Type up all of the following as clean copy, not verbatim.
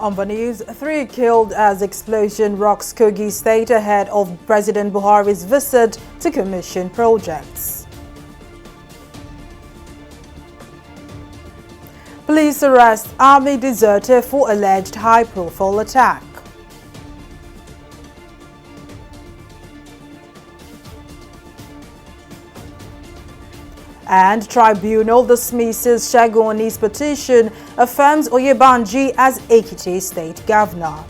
On the news, 3 killed as explosion rocks Kogi State ahead of President Buhari's visit to commission projects. Police arrest army deserter for alleged high-profile attack. And tribunal dismisses Shagoni's petition, affirms Oyebanji as Ekiti State Governor.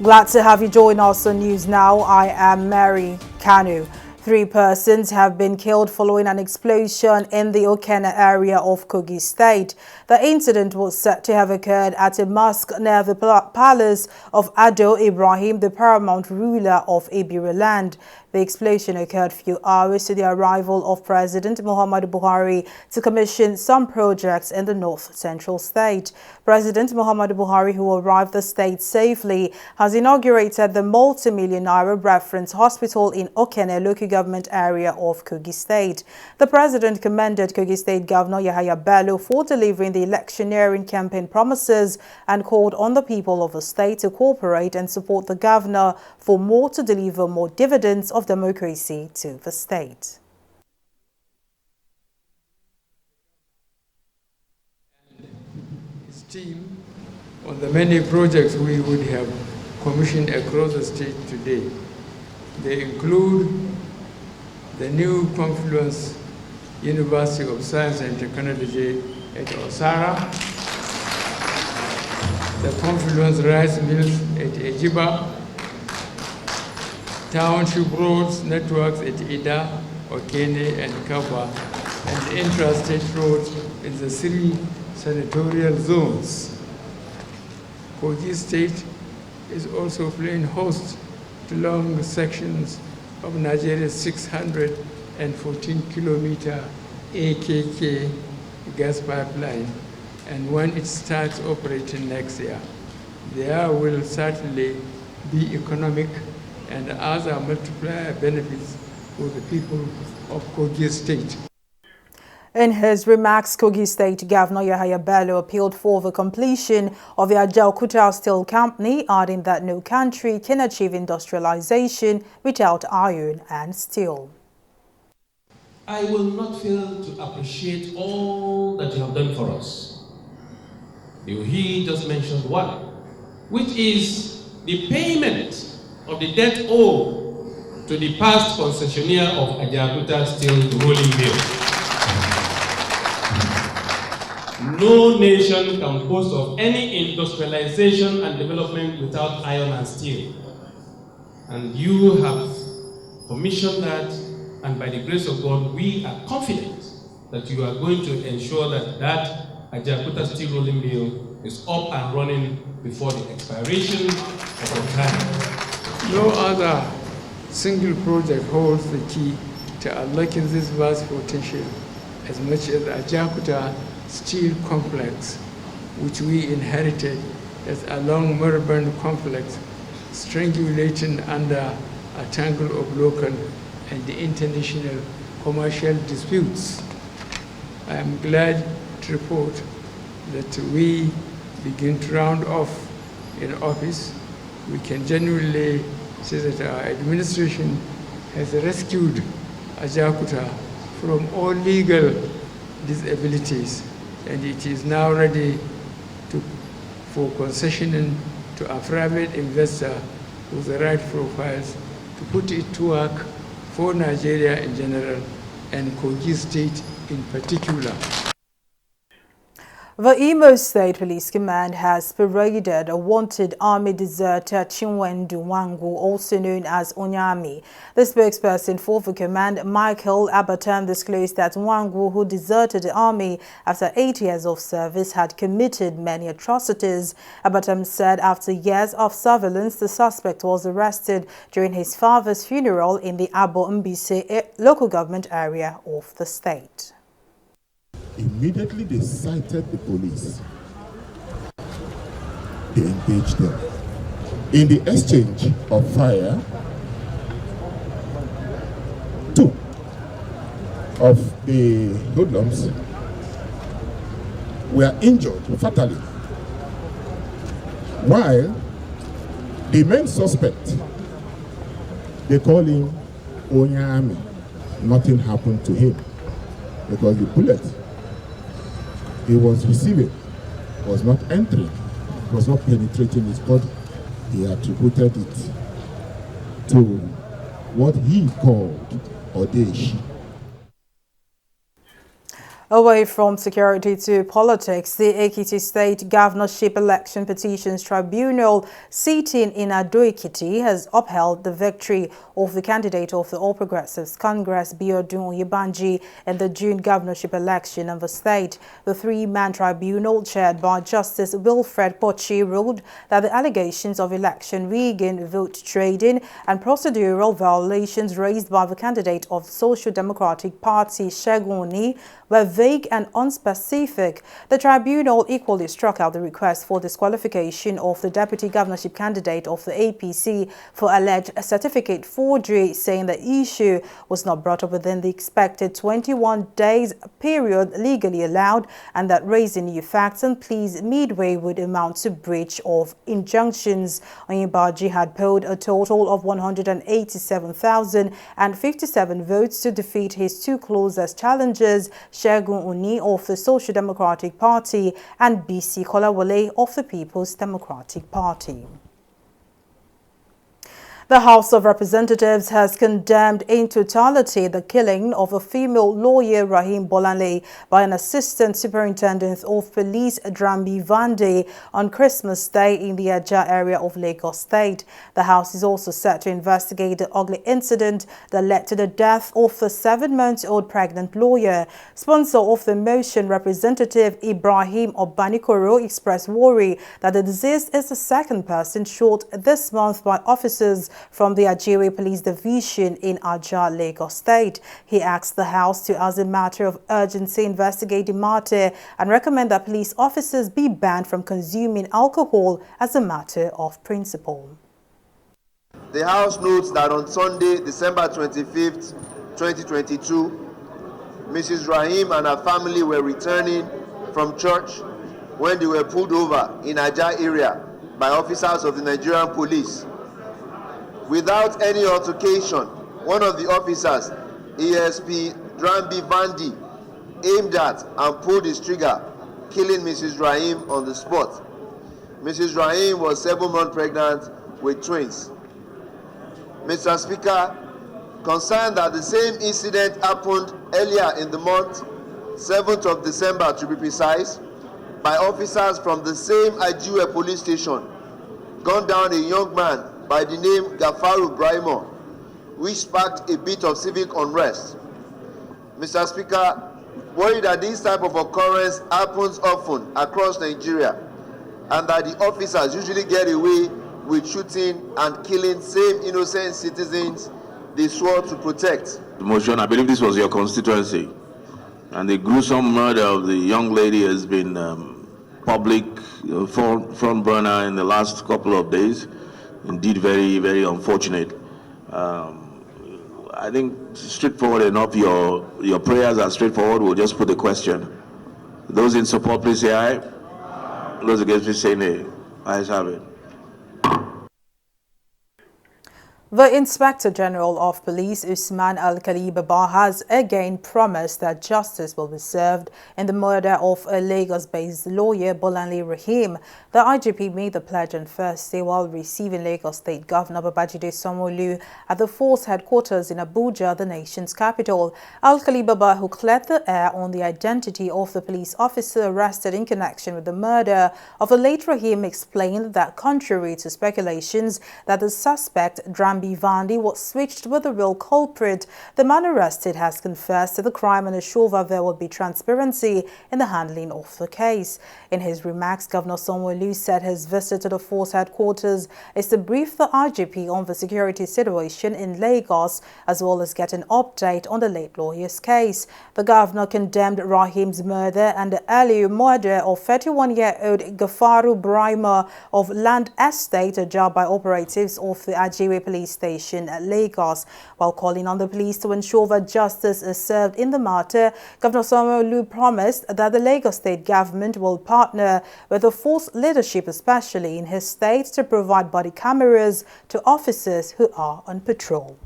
Glad to have you join us on News Now. I am Mary Kanu. 3 persons have been killed following an explosion in the Okene area of Kogi State. The incident was said to have occurred at a mosque near the palace of Ado Ibrahim, the paramount ruler of Ibira land. The explosion occurred few hours to the arrival of President Muhammadu Buhari to commission some projects in the north-central state. President Muhammadu Buhari, who arrived the state safely, has inaugurated the multi-million naira reference hospital in Okene local government area of Kogi State. The president commended Kogi State Governor Yahaya Bello for delivering the electioneering campaign promises and called on the people of the state to cooperate and support the governor for more to deliver more dividends of democracy to the state. His team on the many projects we would have commissioned across the state today. They include the new Confluence University of Science and Technology at Osara, the Confluence Rice Mills at Ejiba, township roads networks at Ida, Okene, and Kaba, and interstate roads in the 3 senatorial zones. Kogi State is also playing host to long sections of Nigeria's 614-kilometer AKK gas pipeline, and when it starts operating next year, there will certainly be economic and other multiplier benefits for the people of Kogi State. In his remarks, Kogi State Governor Yahaya Bello appealed for the completion of the Ajaokuta Steel Company, adding that no country can achieve industrialization without iron and steel. I will not fail to appreciate all that you have done for us. He just mentioned one, which is the payment of the debt owed to the past concessionaire of Ajaokuta Steel Rolling Mill. No nation can boast of any industrialization and development without iron and steel. And you have commissioned that, and by the grace of God, we are confident that you are going to ensure that that Ajaokuta Steel Rolling Mill is up and running before the expiration of the time. No other single project holds the key to unlocking this vast potential as much as Ajaokuta Steel Complex, which we inherited as a long moribund complex strangulating under a tangle of local and international commercial disputes. I am glad to report that we begin to round off in office. We can genuinely say that our administration has rescued Ajaokuta from all legal disabilities, and it is now ready for concessioning to a private investor with the right profiles to put it to work for Nigeria in general and Kogi State in particular. The Imo State Police Command has paraded a wanted army deserter Chinwendu Wangu, also known as Onyami. The spokesperson for the command, Michael Abatam, disclosed that Wangu, who deserted the army after 8 years of service, had committed many atrocities. Abatam said after years of surveillance, the suspect was arrested during his father's funeral in the Abo Mbise local government area of the state. Immediately they sighted the police. They engaged them. In the exchange of fire, 2 of the hoodlums were injured fatally, while the main suspect, they call him Onyami. Nothing happened to him because the bullet he was receiving was not entering, was not penetrating his body. He attributed it to what he called Odeshi. Away from security to politics, the Ekiti State Governorship Election Petitions Tribunal sitting in Ado-Ekiti has upheld the victory of the candidate of the All Progressives Congress, Biodun Oyebanji, in the June governorship election in the state. The three-man tribunal, chaired by Justice Wilfred Pochi, ruled that the allegations of election rigging, vote trading, and procedural violations raised by the candidate of the Social Democratic Party, Segun Oni, were vague and unspecific. The tribunal equally struck out the request for disqualification of the deputy governorship candidate of the APC for alleged certificate forgery, saying the issue was not brought up within the expected 21 days period legally allowed, and that raising new facts and pleas midway would amount to breach of injunctions. Oyebanji had polled a total of 187,057 votes to defeat his two closest challengers, Segun Oni of the Social Democratic Party and BC Kolawole of the People's Democratic Party. The House of Representatives has condemned in totality the killing of a female lawyer, Rahim Bolanle, by an assistant superintendent of police, Drambi Vande, on Christmas Day in the Aja area of Lagos State. The House is also set to investigate the ugly incident that led to the death of the 7-month-old pregnant lawyer. Sponsor of the motion, Representative Ibrahim Obanikoro, expressed worry that the deceased is the second person shot this month by officers from the Ajere Police Division in Aja, Lagos State. He asked the House to, as a matter of urgency, investigate the matter and recommend that police officers be banned from consuming alcohol as a matter of principle. The House notes that on Sunday, December 25th, 2022, Mrs. Rahim and her family were returning from church when they were pulled over in Aja area by officers of the Nigerian police. Without any altercation, one of the officers, ASP Drambi Vandi, aimed at and pulled his trigger, killing Mrs. Rahim on the spot. Mrs. Rahim was 7 months pregnant with twins. Mr. Speaker, concerned that the same incident happened earlier in the month, 7th of December to be precise, by officers from the same Ajiwe police station, gunned down a young man by the name Gafaru Braimo, which sparked a bit of civic unrest. Mr. Speaker, worried that this type of occurrence happens often across Nigeria and that the officers usually get away with shooting and killing same innocent citizens they swore to protect. The motion, I believe this was your constituency, and the gruesome murder of the young lady has been public front burner in the last couple of days. Indeed, very, very unfortunate. I think straightforward enough. Your prayers are straightforward. We'll just put the question. Those in support, please say aye. Those against, please say nay. Ayes have it. The Inspector General of Police, Usman Al-Kali Baba, has again promised that justice will be served in the murder of a Lagos-based lawyer, Bolanle Rahim. The IGP made the pledge on Thursday while receiving Lagos State Governor Babajide Sanwo-Olu at the force headquarters in Abuja, the nation's capital. Al-Kali Baba, who cleared the air on the identity of the police officer arrested in connection with the murder of the late Rahim, explained that contrary to speculations that the suspect, Drambi Vandi, was switched with the real culprit, the man arrested has confessed to the crime and assured that there will be transparency in the handling of the case. In his remarks, Governor Sanwo-Olu said his visit to the force headquarters is to brief the IGP on the security situation in Lagos, as well as get an update on the late lawyer's case. The governor condemned Rahim's murder and the earlier murder of 31-year-old Gafaru Braima of Land Estate, a job by operatives of the Ajere Police police station at Lagos. While calling on the police to ensure that justice is served in the matter, Governor Sanwo-Olu promised that the Lagos state government will partner with the force leadership, especially in his state, to provide body cameras to officers who are on patrol.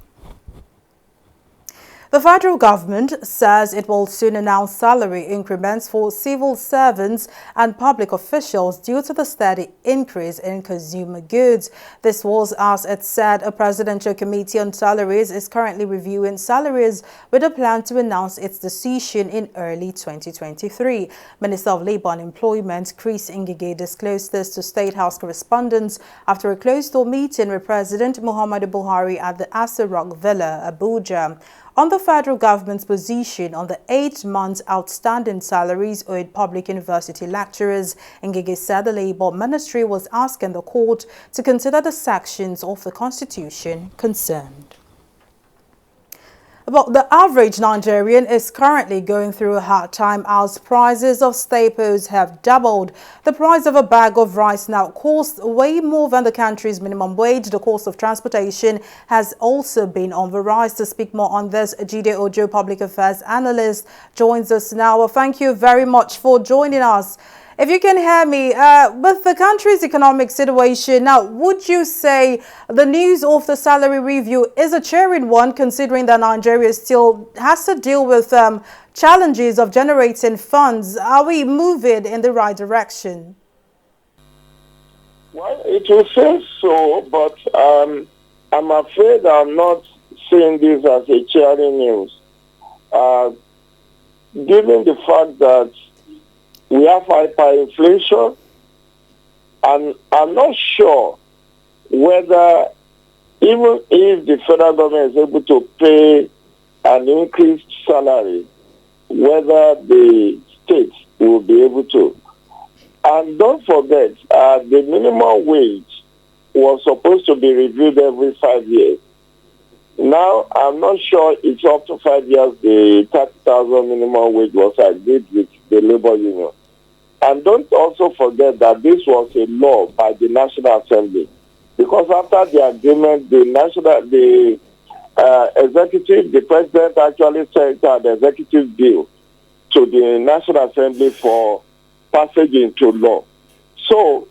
The federal government says it will soon announce salary increments for civil servants and public officials due to the steady increase in consumer goods. This was, as it said, a presidential committee on salaries is currently reviewing salaries with a plan to announce its decision in early 2023. Minister of Labour and Employment Chris Ngige disclosed this to State House correspondents after a closed-door meeting with President Muhammadu Buhari at the Asa Rock Villa, Abuja. On the federal government's position on the 8 months outstanding salaries owed public university lecturers, Ngige said the Labour Ministry was asking the court to consider the sections of the Constitution concerned. But the average Nigerian is currently going through a hard time as prices of staples have doubled. The price of a bag of rice now costs way more than the country's minimum wage. The cost of transportation has also been on the rise. To speak more on this, Jide Ojo, public affairs analyst, joins us now. Well, thank you very much for joining us. If you can hear me, with the country's economic situation now, would you say the news of the salary review is a cheering one, considering that Nigeria still has to deal with challenges of generating funds? Are we moving in the right direction? Well, it will say so, but I'm afraid I'm not seeing this as a cheering news. Given the fact that we have hyperinflation, and I'm not sure whether, even if the federal government is able to pay an increased salary, whether the states will be able to. And don't forget, the minimum wage was supposed to be reviewed every 5 years. Now, I'm not sure it's up to 5 years the 30,000 minimum wage was agreed with the labor union. And don't also forget that this was a law by the National Assembly. Because after the agreement, the president actually sent an executive bill to the National Assembly for passage into law. So,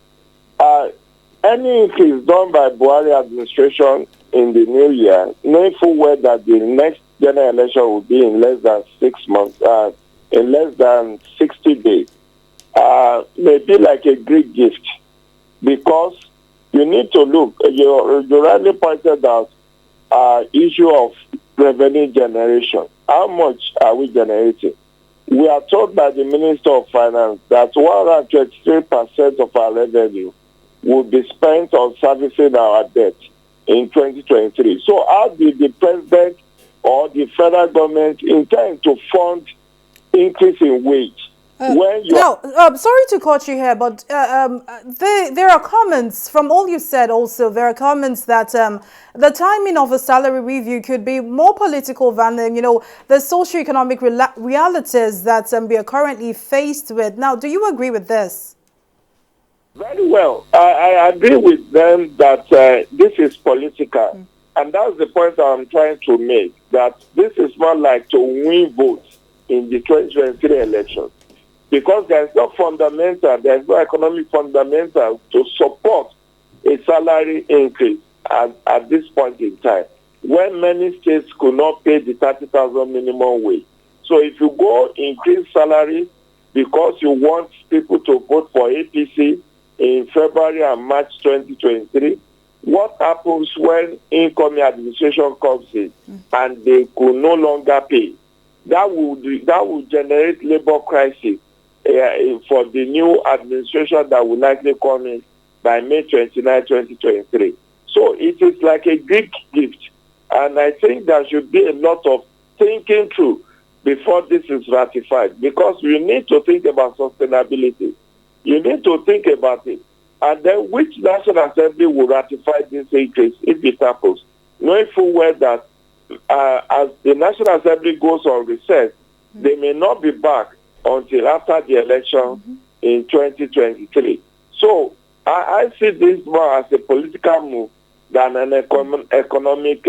any increase done by Buhari administration in the new year, knowing full well that the next general election will be in less than 6 months, in less than 60 days, may be like a great gift, because you need to look, you rightly pointed out issue of revenue generation. How much are we generating? We are told by the Minister of Finance that 123% of our revenue will be spent on servicing our debt in 2023. So how did the president or the federal government intend to fund increase in wage? Sorry to cut you here, but there are comments from all you said. Also, there are comments that the timing of a salary review could be more political than the socioeconomic realities that we are currently faced with. Now, do you agree with this? Very well. I agree with them that this is political, and that's the point I'm trying to make. That this is not like to win votes in the 2023 election. Because there's no economic fundamental to support a salary increase at this point in time, when many states could not pay the 30,000 minimum wage. So if you go increase salary because you want people to vote for APC in February and March 2023, what happens when incoming administration comes in and they could no longer pay? That will generate labor crisis for the new administration that will likely come in by May 29, 2023. So it is like a big gift. And I think there should be a lot of thinking through before this is ratified, because you need to think about sustainability. You need to think about it. And then which National Assembly will ratify this increase if it happens? Knowing full well that as the National Assembly goes on recess, they may not be back until after the election in 2023. So I see this more as a political move than an economic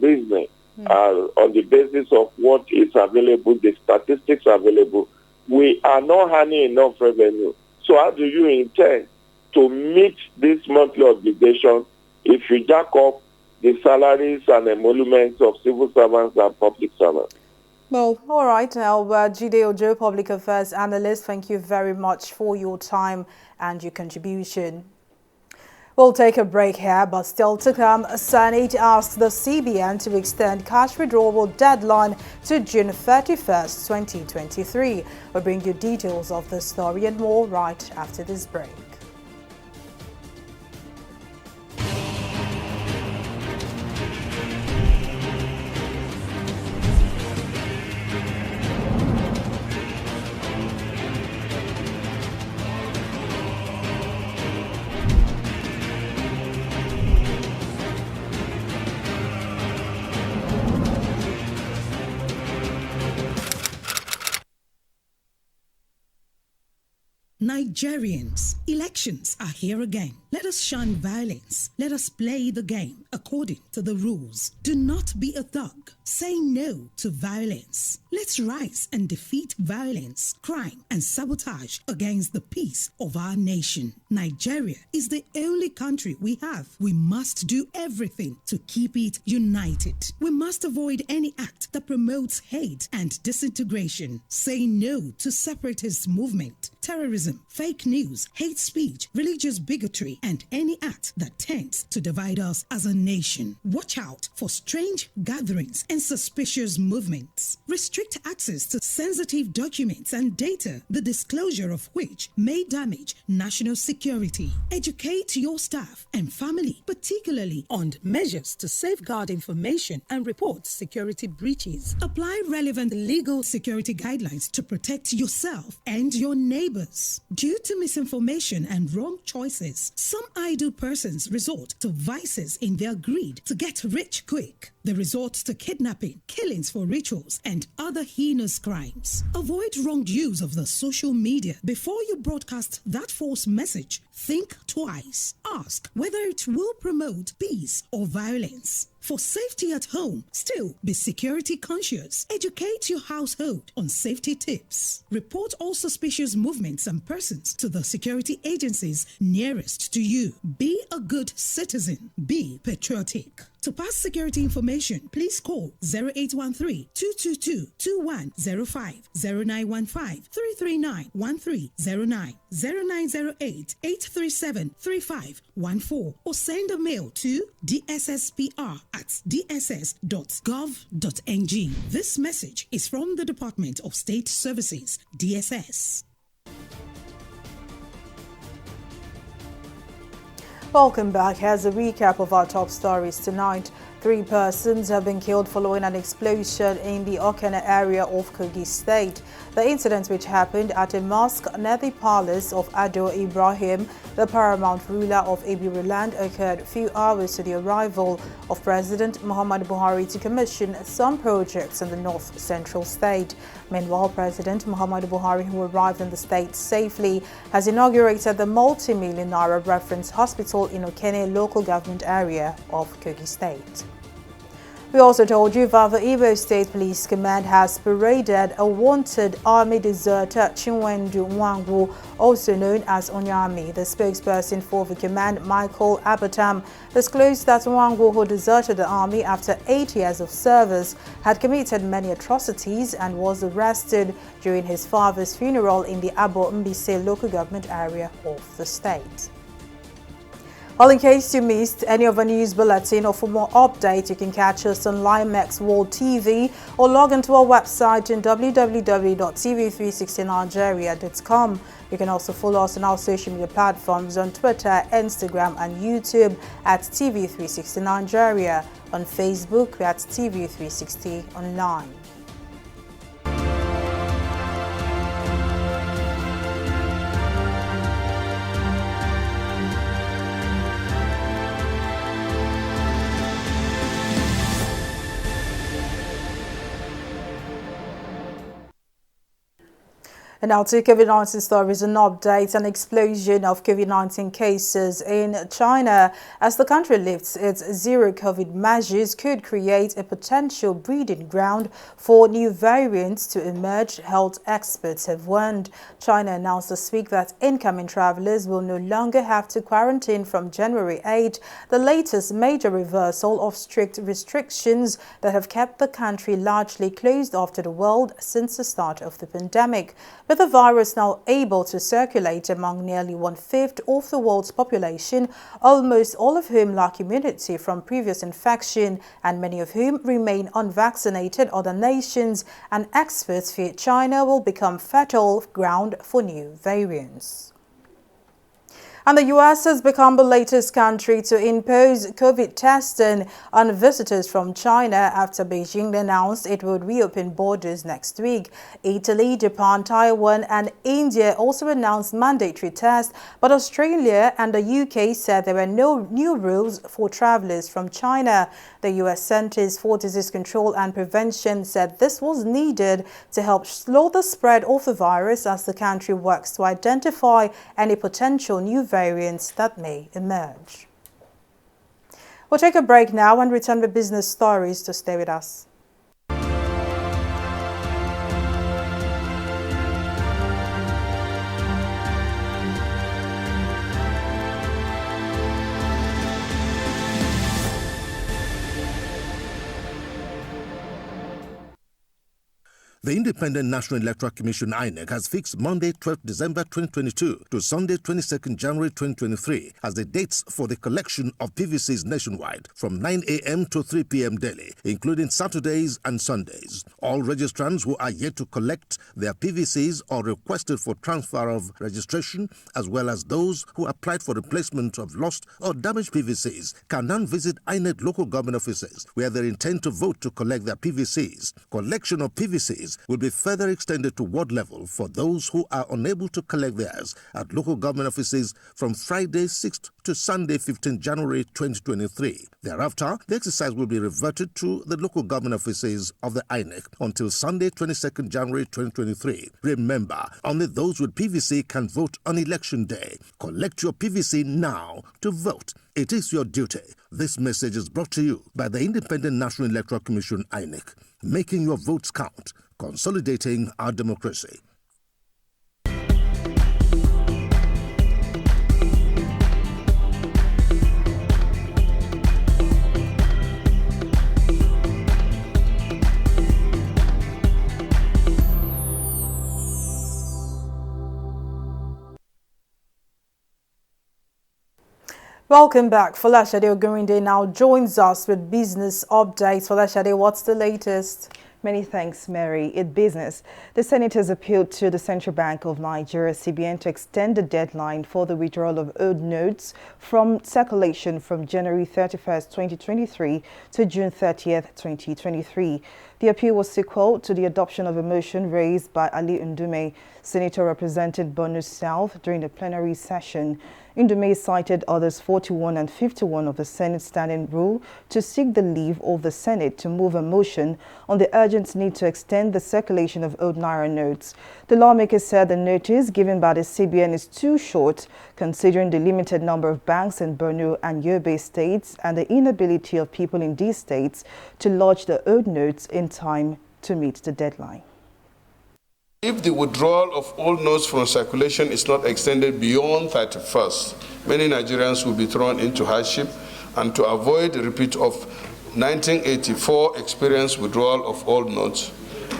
reasoning on the basis of what is available, the statistics available. We are not earning enough revenue. So how do you intend to meet this monthly obligation if you jack up the salaries and emoluments of civil servants and public servants? Well, all right. Now, Jide Ojo, Public Affairs Analyst, thank you very much for your time and your contribution. We'll take a break here, but still to come, Senate asks the CBN to extend cash withdrawal deadline to June 31st, 2023. We'll bring you details of the story and more right after this break. Nigerians, elections are here again. Let us shun violence. Let us play the game according to the rules. Do not be a thug. Say no to violence. Let's rise and defeat violence, crime, and sabotage against the peace of our nation. Nigeria is the only country we have. We must do everything to keep it united. We must avoid any act that promotes hate and disintegration. Say no to separatist movement, terrorism, fake news, hate speech, religious bigotry, and any act that tends to divide us as a nation. Watch out for strange gatherings and suspicious movements. Restrict access to sensitive documents and data, the disclosure of which may damage national security. Educate your staff and family, particularly on measures to safeguard information and report security breaches. Apply relevant legal security guidelines to protect yourself and your neighbors. Due to misinformation and wrong choices, some idle persons resort to vices in their greed to get rich quick. They resort to kidnapping, killings for rituals, and other heinous crimes. Avoid wrong use of the social media. Before you broadcast that false message, think twice. Ask whether it will promote peace or violence. For safety at home, still be security conscious. Educate your household on safety tips. Report all suspicious movements and persons to the security agencies nearest to you. Be a good citizen. Be patriotic. To pass security information, please call 0813-222-2105, 0915-339-1309, 0908-837-3514, or send a mail to dsspr@dss.gov.ng. This message is from the Department of State Services, DSS. Welcome back. Here's a recap of our top stories tonight. 3 persons have been killed following an explosion in the Okene area of Kogi State. The incident, which happened at a mosque near the palace of Ado Ibrahim, the paramount ruler of Ibiru land, occurred a few hours to the arrival of President Muhammadu Buhari to commission some projects in the north-central state. Meanwhile, President Muhammadu Buhari, who arrived in the state safely, has inaugurated the multi-million naira reference hospital in Okene local government area of Kogi State. We also told you that the Igbo State Police Command has paraded a wanted army deserter Chinwendu Nwangwu, also known as Onyami. The spokesperson for the command, Michael Abatam, disclosed that Nwangwu, who deserted the army after 8 years of service, had committed many atrocities and was arrested during his father's funeral in the Abo Mbise local government area of the state. Well, in case you missed any of our news bulletin, or for more updates, you can catch us on Limex World TV or log into our website in www.tv360nigeria.com. You can also follow us on our social media platforms on Twitter, Instagram and YouTube at TV360 Nigeria. On Facebook, we're at TV360 Online. And now to COVID-19 stories, an update. An explosion of COVID-19 cases in China as the country lifts its zero-COVID measures could create a potential breeding ground for new variants to emerge, health experts have warned. China announced this week that incoming travelers will no longer have to quarantine from January 8, the latest major reversal of strict restrictions that have kept the country largely closed off to the world since the start of the pandemic. With the virus now able to circulate among nearly 1/5 of the world's population, almost all of whom lack immunity from previous infection and many of whom remain unvaccinated, other nations and experts fear China will become fertile ground for new variants. And the U.S. has become the latest country to impose COVID testing on visitors from China after Beijing announced it would reopen borders next week. Italy, Japan, Taiwan and India also announced mandatory tests, but Australia and the UK said there were no new rules for travelers from China. The U.S. Centers for Disease Control and Prevention said this was needed to help slow the spread of the virus as the country works to identify any potential new variants that may emerge. We'll take a break now and return with business stories, to stay with us. The Independent National Electoral Commission INEC has fixed Monday 12 December 2022 to Sunday 22 January 2023 as the dates for the collection of PVCs nationwide from 9 a.m. to 3 p.m. daily, including Saturdays and Sundays. All registrants who are yet to collect their PVCs or requested for transfer of registration, as well as those who applied for replacement of lost or damaged PVCs, can now visit INEC local government offices where they intend to vote to collect their PVCs. Collection of PVCs will be further extended to ward level for those who are unable to collect theirs at local government offices from Friday 6th to Sunday 15 January 2023. Thereafter, the exercise will be reverted to the local government offices of the INEC until Sunday 22nd January 2023. Remember, only those with PVC can vote on election day. Collect your PVC now to vote. It is your duty. This message is brought to you by the Independent National Electoral Commission, INEC, making your votes count, consolidating our democracy. Welcome back. Folashade Ogurinde now joins us with business updates. Folashade, what's the latest? Many thanks, Mary. In business, the senators appealed to the Central Bank of Nigeria, CBN, to extend the deadline for the withdrawal of old notes from circulation from January 31st, 2023 to June 30th, 2023. The appeal was sequel to the adoption of a motion raised by Ali Ndume, senator representing Borno South, during the plenary session. Ndume cited Orders 41 and 51 of the Senate Standing Rule to seek the leave of the Senate to move a motion on the urgent need to extend the circulation of old Naira notes. The lawmakers said the notice given by the CBN is too short, considering the limited number of banks in Borno and Yobe states and the inability of people in these states to lodge the old notes in time to meet the deadline. If the withdrawal of old notes from circulation is not extended beyond 31st, many Nigerians will be thrown into hardship, and to avoid a repeat of 1984 experience withdrawal of old notes,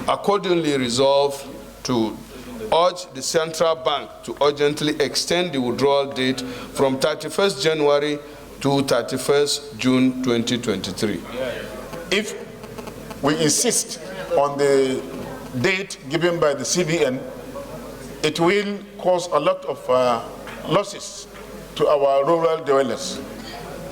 accordingly resolve to urge the Central Bank to urgently extend the withdrawal date from 31st January to 31st June 2023. If we insist on the date given by the CBN, it will cause a lot of losses to our rural dwellers.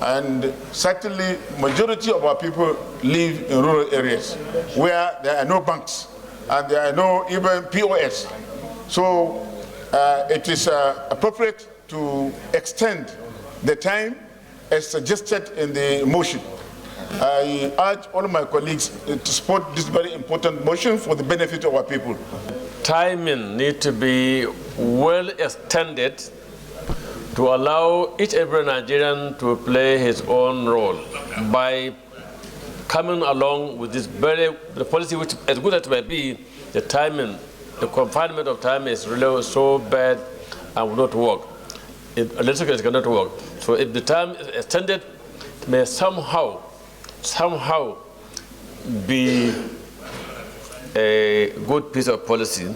And certainly, majority of our people live in rural areas where there are no banks and there are no even POS. So it is appropriate to extend the time as suggested in the motion. I urge all of my colleagues to support this very important motion for the benefit of our people. timing need to be well extended to allow each and every Nigerian to play his own role by coming along with this the policy, which, as good as it may be, the timing, the confinement of time is really so bad and will not work. Electrically, it cannot work. So if the time is extended, it may somehow be a good piece of policy.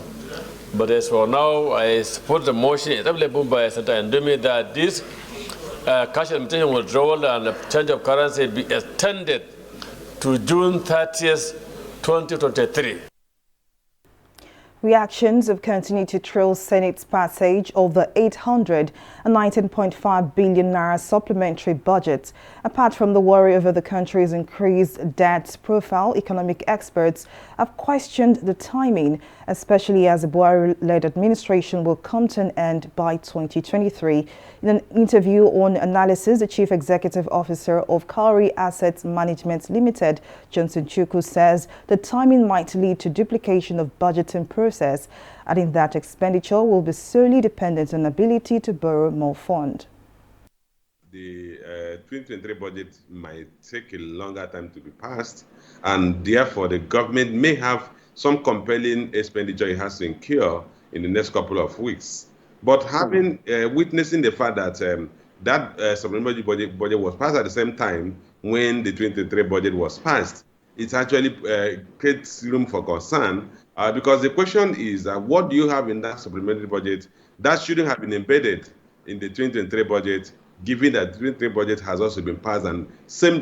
But as for now, I support the motion established by Senator Ndumi that this cash limitation withdrawal and the change of currency be extended to June 30th, 2023. Reactions have continued to trail Senate's passage of the 819.5 billion naira supplementary budget. Apart from the worry over the country's increased debt profile, economic experts have questioned the timing, especially as the Buhari-led administration will come to an end by 2023. In an interview on Analysis, the Chief Executive Officer of Kauri Assets Management Limited, Johnson Chukwu, says the timing might lead to duplication of budgeting process, adding that expenditure will be solely dependent on ability to borrow more fund. The 2023 budget might take a longer time to be passed, and therefore the government may have some compelling expenditure it has to incur in the next couple of weeks. But having witnessing the fact that that supplementary budget was passed at the same time when the 2023 budget was passed, it actually creates room for concern because the question is what do you have in that supplementary budget that shouldn't have been embedded in the 2023 budget, given that the 2023 budget has also been passed and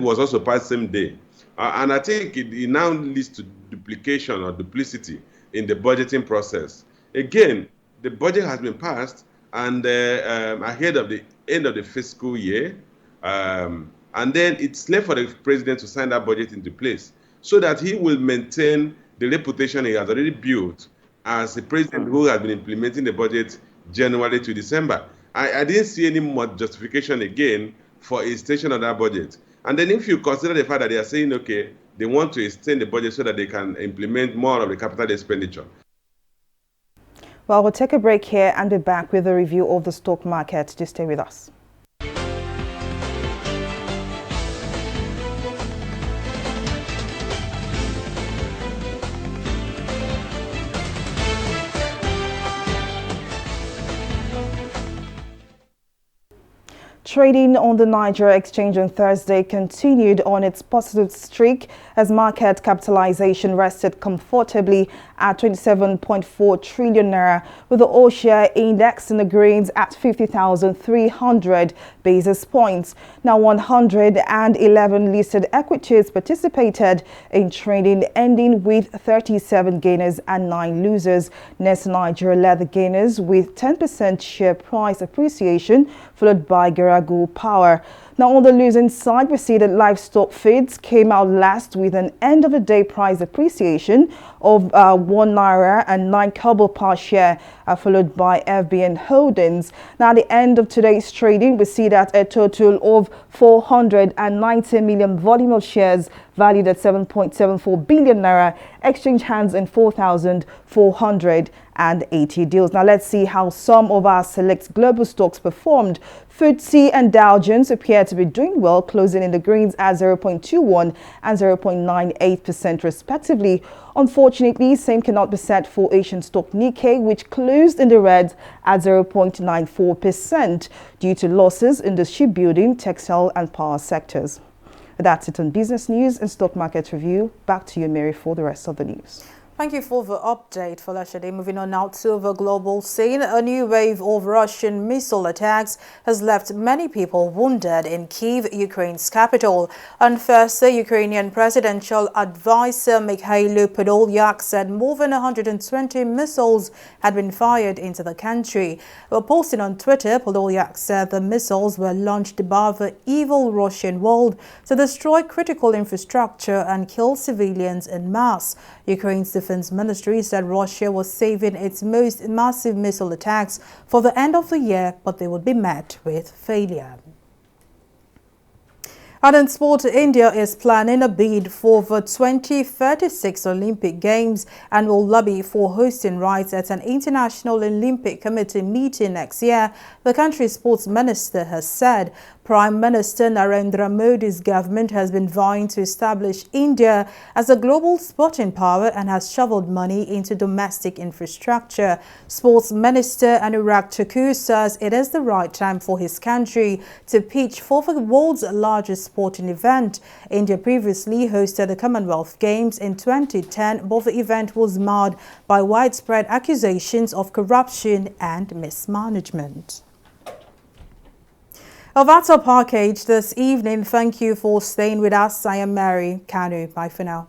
was also passed same day. And I think it now leads to duplication or duplicity in the budgeting process. Again, the budget has been passed and ahead of the end of the fiscal year, and then it's left for the president to sign that budget into place so that he will maintain the reputation he has already built as the president who has been implementing the budget January to December. I didn't see any more justification again for extension of that budget. And then if you consider the fact that they are saying, okay, they want to extend the budget so that they can implement more of the capital expenditure. Well, we'll take a break here and be back with a review of the stock market. Just stay with us. Trading on the Nigeria exchange on Thursday continued on its positive streak as market capitalization rested comfortably at 27.4 trillion naira, with the all-share index in the greens at 50,300 basis points. Now 111 listed equities participated in trading, ending with 37 gainers and 9 losers. Next, Nigeria led the gainers with 10% share price appreciation, followed by Garagu Power. Now on the losing side, we see that livestock feeds came out last with an end-of-the-day price appreciation of 1 naira and 9 kobo per share, followed by FBN Holdings. Now at the end of today's trading, we see that a total of 490 million volume of shares valued at 7.74 billion naira exchange hands in 4,480 deals. Now let's see how some of our select global stocks performed. FTSE and Dow Jones appear to be doing well, closing in the greens at 0.21 and 0.98% respectively. Unfortunately, same cannot be said for Asian stock Nikkei, which closed in the red at 0.94% due to losses in the shipbuilding, textile and power sectors. That's it on business news and stock market review. Back to you, Mary, for the rest of the news. Thank you for the update, Falashade. Moving on now to the global scene. A new wave of Russian missile attacks has left many people wounded in Kyiv, Ukraine's capital. On Thursday, Ukrainian presidential advisor Mikhailo Podolyak said more than 120 missiles had been fired into the country. While posting on Twitter, Podolyak said the missiles were launched by the evil Russian world to destroy critical infrastructure and kill civilians en masse. Ukraine's Defense Ministry said Russia was saving its most massive missile attacks for the end of the year, but they would be met with failure. And in sport, India is planning a bid for the 2036 Olympic Games and will lobby for hosting rights at an International Olympic Committee meeting next year, the country's sports minister has said. Prime Minister Narendra Modi's government has been vying to establish India as a global sporting power and has shoveled money into domestic infrastructure. Sports Minister Anurag Thakur says it is the right time for his country to pitch for the world's largest sporting event. India previously hosted the Commonwealth Games in 2010, but the event was marred by widespread accusations of corruption and mismanagement. Well, that's our package this evening. Thank you for staying with us. I am Mary Kanu. Bye for now.